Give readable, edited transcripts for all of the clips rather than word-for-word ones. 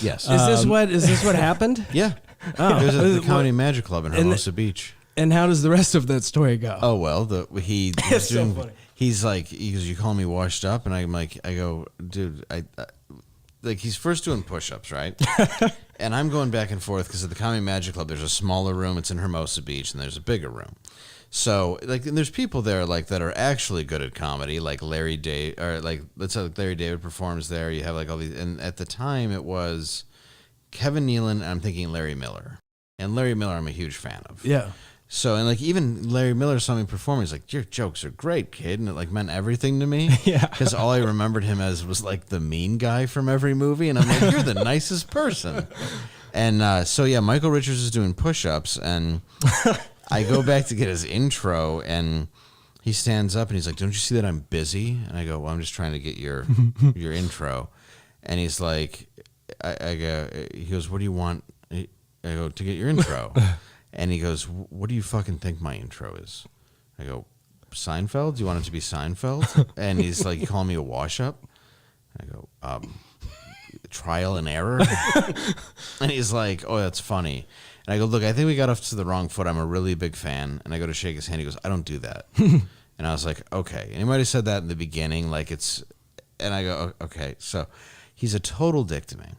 Yes. Is this what happened? Yeah. Oh. It was at the Comedy Magic Club in Hermosa Beach. And how does the rest of that story go? Oh, well, he's so doing, funny. he's like, he goes, you call me washed up? And I'm like, I go, dude, like he's first doing push-ups, right? And I'm going back and forth because at the Comedy Magic Club, there's a smaller room. It's in Hermosa Beach, and there's a bigger room. So, like, and there's people there, like, that are actually good at comedy, like Larry David, or like, let's say Larry David performs there. You have like all these, and at the time it was Kevin Nealon, and I'm thinking Larry Miller. And Larry Miller, I'm a huge fan of. Yeah. So, and like even Larry Miller saw me perform. He's like, your jokes are great, kid. And it like meant everything to me. Yeah. Because all I remembered him as was like the mean guy from every movie. And I'm like, you're the nicest person. And so, yeah, Michael Richards is doing push-ups. And I go back to get his intro. And he stands up and he's like, don't you see that I'm busy? And I go, well, I'm just trying to get your intro. And he's like, he goes, what do you want? I go, to get your intro. And he goes, what do you fucking think my intro is? I go, Seinfeld? Do you want it to be Seinfeld? And he's like, you calling me a wash-up? I go, trial and error? And he's like, oh, that's funny. And I go, look, I think we got off to the wrong foot. I'm a really big fan. And I go to shake his hand. He goes, I don't do that. And I was like, okay. And he might have said that in the beginning, like it's, and I go, okay. So he's a total dick to me.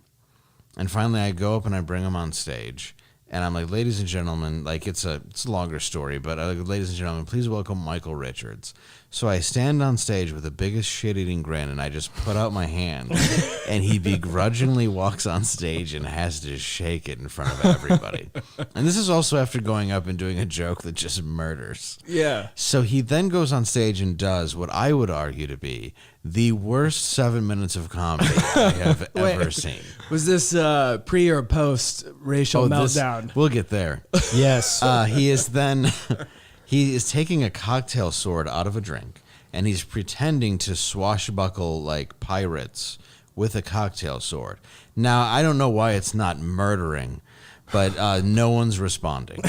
And finally I go up and I bring him on stage. And I'm like, ladies and gentlemen, like it's a longer story, but ladies and gentlemen, please welcome Michael Richards. So I stand on stage with the biggest shit-eating grin, and I just put out my hand, and he begrudgingly walks on stage and has to shake it in front of everybody. And this is also after going up and doing a joke that just murders. Yeah. So he then goes on stage and does what I would argue to be the worst 7 minutes of comedy I have ever seen. Was this pre or post racial meltdown? We'll get there. Yes. He is then... He is taking a cocktail sword out of a drink, and he's pretending to swashbuckle like pirates with a cocktail sword. Now, I don't know why it's not murdering, but no one's responding.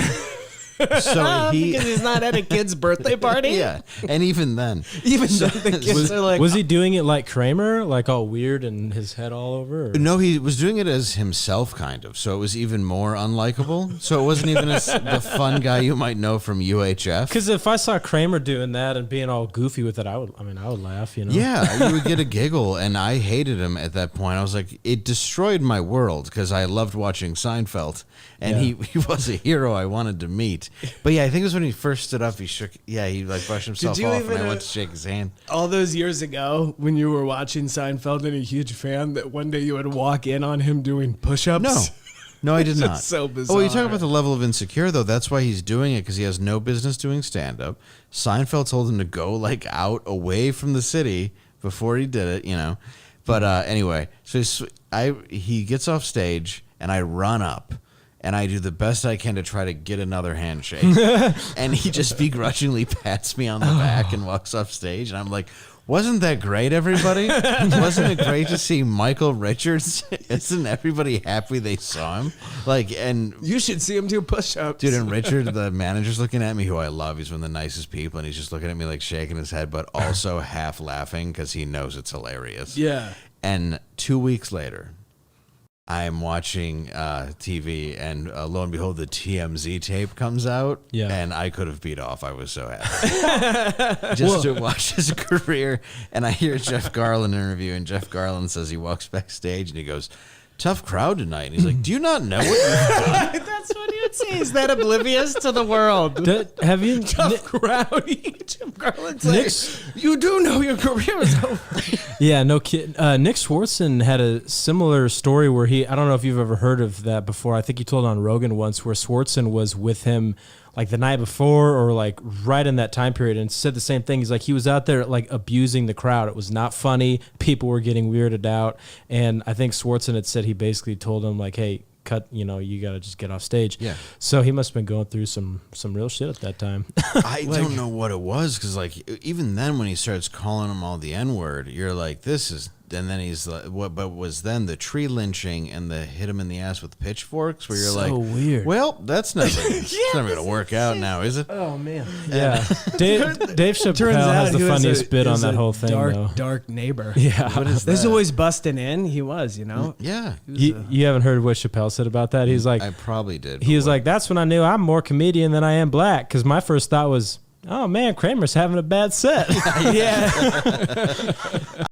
So because he's not at a kid's birthday party? Yeah, and even then. Even though the kids are like... Was he doing it like Kramer, like all weird and his head all over? Or? No, he was doing it as himself, kind of. So it was even more unlikable. So it wasn't even the fun guy you might know from UHF. Because if I saw Kramer doing that and being all goofy with it, I would laugh, you know? Yeah, you would get a giggle, and I hated him at that point. I was like, it destroyed my world because I loved watching Seinfeld, and he was a hero I wanted to meet. But yeah, I think it was when he first stood up, he like brushed himself off, and I went to shake his hand. All those years ago, when you were watching Seinfeld and a huge fan, that one day you would walk in on him doing push-ups? No, I did not. So bizarre. Oh, you talk about the level of insecure, though. That's why he's doing it, because he has no business doing stand-up. Seinfeld told him to go like out away from the city before he did it, you know. But anyway, so he gets off stage, and I run up. And I do the best I can to try to get another handshake. And he just begrudgingly pats me on the back and walks off stage. And I'm like, wasn't that great, everybody? Wasn't it great to see Michael Richards? Isn't everybody happy they saw him? Like, and you should see him do push-ups. Dude, and Richard, the manager's looking at me, who I love. He's one of the nicest people. And he's just looking at me like shaking his head, but also half laughing because he knows it's hilarious. Yeah. And 2 weeks later, I'm watching TV, and lo and behold, the TMZ tape comes out, and I could have beat off. I was so happy. Just to watch his career, and I hear Jeff Garlin interview, and Jeff Garlin says he walks backstage, and he goes, tough crowd tonight. And he's like, do you not know what you've done? That's what he would say. He's that oblivious to the world. Have you... Tough crowd. Jim Garland's like, you do know your career is over. Yeah, no kid. Nick Swartzen had a similar story where I don't know if you've ever heard of that before. I think he told on Rogan once where Swartzen was with him like the night before or like right in that time period and said the same thing. He's like, he was out there like abusing the crowd. It was not funny. People were getting weirded out. And I think Swartzen had said he basically told him like, hey, cut, you got to just get off stage. Yeah. So he must have been going through some real shit at that time. I don't know what it was, because like even then when he starts calling them all the N-word, you're like, this is then he's like, what? But was then the tree lynching and the hit him in the ass with pitchforks, where you're So like, weird. well, that's never, it's never gonna work out now, is it? Oh man. Yeah. Dave Chappelle Turns out has the he was funniest bit on that whole thing, dark, though. dark neighbor. Yeah. What is There's that? always busting in. He was, Yeah, You haven't heard what Chappelle said about that? He's like, I probably did. he was but like, that's when I knew I'm more comedian than I am black. Because my first thought was, oh man, Kramer's having a bad set. yeah.